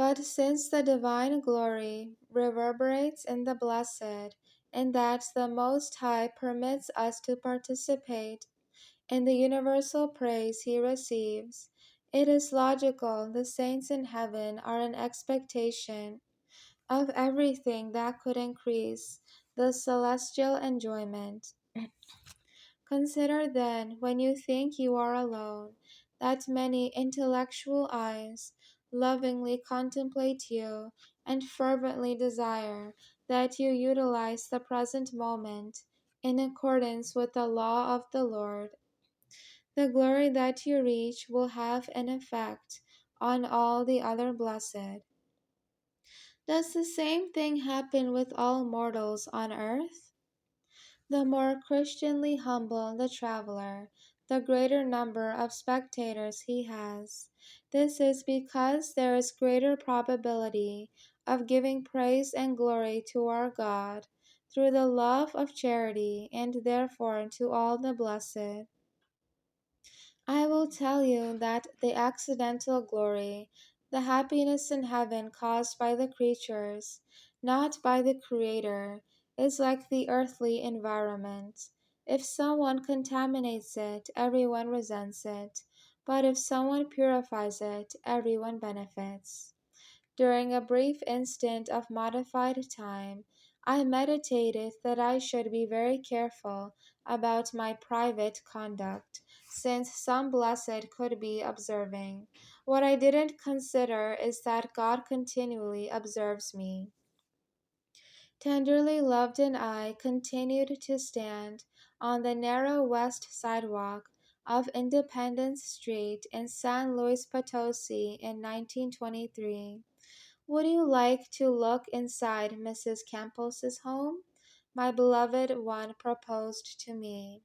But since the divine glory reverberates in the blessed, and that the Most High permits us to participate in the universal praise he receives, it is logical the saints in heaven are in expectation of everything that could increase the celestial enjoyment. Consider then, when you think you are alone, that many intellectual eyes lovingly contemplate you and fervently desire that you utilize the present moment in accordance with the law of the Lord. The glory that you reach will have an effect on all the other blessed. Does the same thing happen with all mortals on earth? The more Christianly humble the traveler, the greater number of spectators he has. This is because there is greater probability of giving praise and glory to our God through the love of charity and therefore to all the blessed. I will tell you that the accidental glory, the happiness in heaven caused by the creatures, not by the Creator, is like the earthly environment. If someone contaminates it, everyone resents it, but if someone purifies it, everyone benefits. During a brief instant of modified time, I meditated that I should be very careful about my private conduct, since some blessed could be observing. What I didn't consider is that God continually observes me. Tenderly loved and I continued to stand on the narrow west sidewalk of Independence Street in San Luis Potosi in 1923. Would you like to look inside Mrs. Campos's home? My beloved one proposed to me.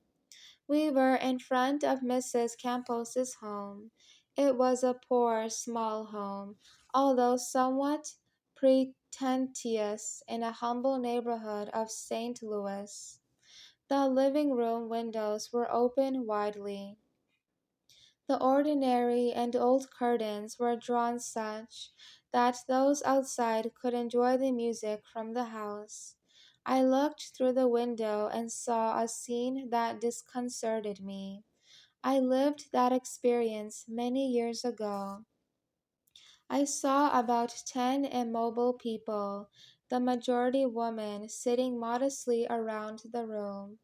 We were in front of Mrs. Campos's home. It was a poor, small home, although somewhat pretentious in a humble neighborhood of St. Louis. The living room windows were open widely. The ordinary and old curtains were drawn such that those outside could enjoy the music from the house. I looked through the window and saw a scene that disconcerted me. I lived that experience many years ago. I saw about 10 immobile people, the majority women, sitting modestly around the room.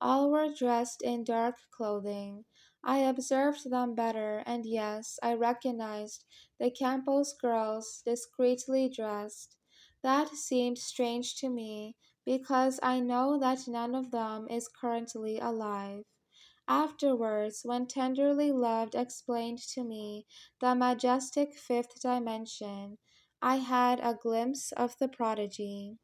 All were dressed in dark clothing. I observed them better, and yes, I recognized the Campos girls discreetly dressed. That seemed strange to me, because I know that none of them is currently alive. Afterwards, when tenderly loved explained to me the majestic fifth dimension, I had a glimpse of the prodigy.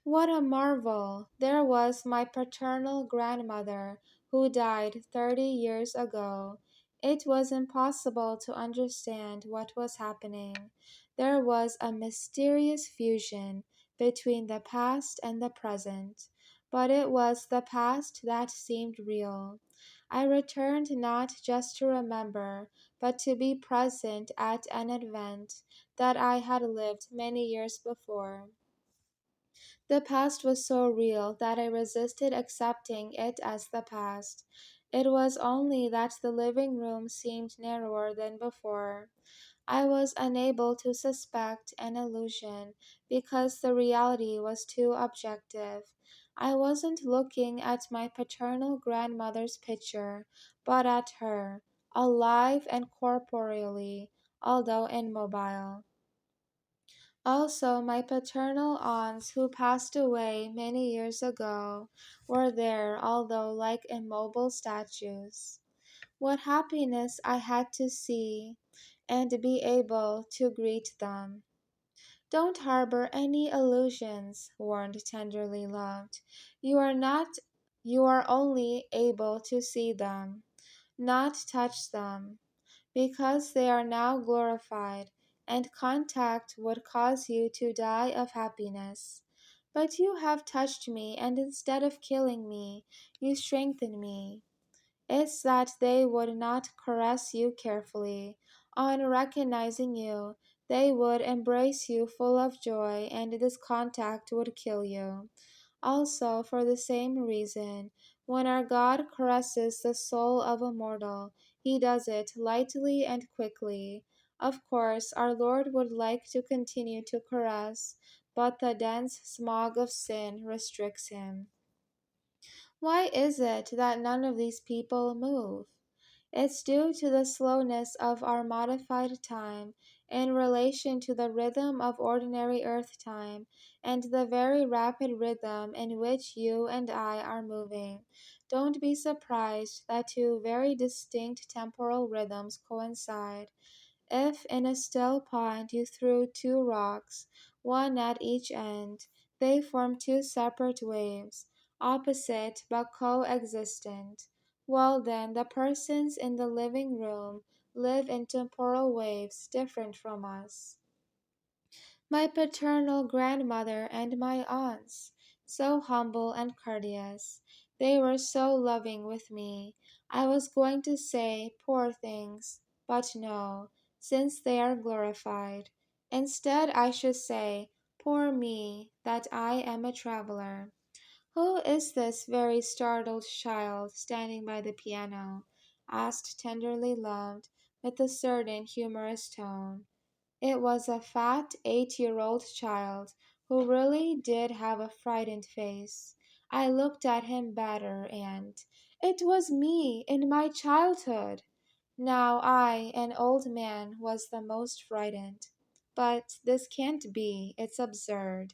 What a marvel! There was my paternal grandmother, who died 30 years ago. It was impossible to understand what was happening. There was a mysterious fusion between the past and the present, but it was the past that seemed real. I returned not just to remember, but to be present at an event that I had lived many years before. The past was so real that I resisted accepting it as the past. It was only that the living room seemed narrower than before. I was unable to suspect an illusion because the reality was too objective. I wasn't looking at my paternal grandmother's picture, but at her, alive and corporeally, although immobile. Also, my paternal aunts, who passed away many years ago, were there, although like immobile statues. What happiness I had to see and be able to greet them. Don't harbor any illusions, warned tenderly loved. You are not you are only able to see them, not touch them because they are now glorified, and contact would cause you to die of happiness. But you have touched me, and instead of killing me, you strengthen me. It's that they would not caress you carefully. On recognizing you, they would embrace you full of joy, and this contact would kill you. Also, for the same reason, when our God caresses the soul of a mortal, he does it lightly and quickly. Of course, our Lord would like to continue to caress, but the dense smog of sin restricts him. Why is it that none of these people move? It's due to the slowness of our modified time in relation to the rhythm of ordinary earth time and the very rapid rhythm in which you and I are moving. Don't be surprised that two very distinct temporal rhythms coincide. If in a still pond you threw two rocks, one at each end, they form two separate waves, opposite but coexistent. Well, then, the persons in the living room live in temporal waves different from us. My paternal grandmother and my aunts, so humble and courteous. They were so loving with me. I was going to say, poor things, but no, since they are glorified. Instead, I should say, poor me, that I am a traveler. Who is this very startled child standing by the piano? Asked tenderly loved, with a certain humorous tone. It was a fat 8-year-old child who really did have a frightened face. I looked at him better, and it was me in my childhood. Now I, an old man, was the most frightened. But this can't be, it's absurd.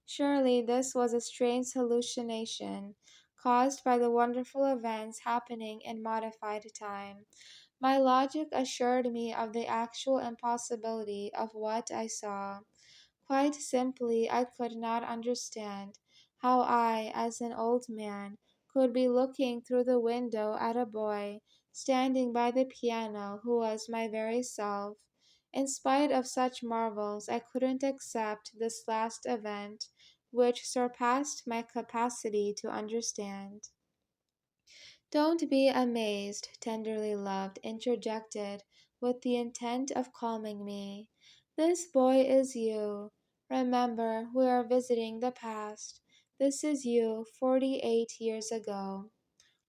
Surely this was a strange hallucination caused by the wonderful events happening in modified time. My logic assured me of the actual impossibility of what I saw. Quite simply, I could not understand how I, as an old man, could be looking through the window at a boy standing by the piano who was my very self. In spite of such marvels, I couldn't accept this last event, which surpassed my capacity to understand. Don't be amazed, tenderly loved, interjected, with the intent of calming me. This boy is you. Remember, we are visiting the past. This is you 48 years ago.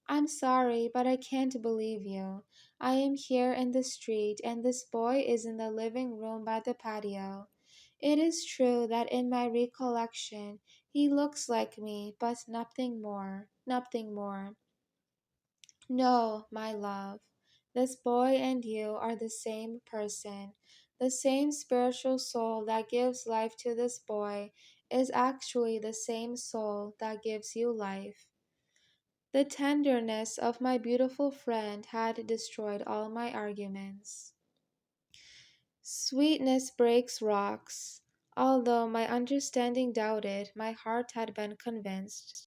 I'm sorry, but I can't believe you. I am here in the street, and this boy is in the living room by the patio. It is true that in my recollection he looks like me, but nothing more, nothing more. No, my love, this boy and you are the same person. The same spiritual soul that gives life to this boy is actually the same soul that gives you life. The tenderness of my beautiful friend had destroyed all my arguments. Sweetness breaks rocks. Although my understanding doubted, my heart had been convinced.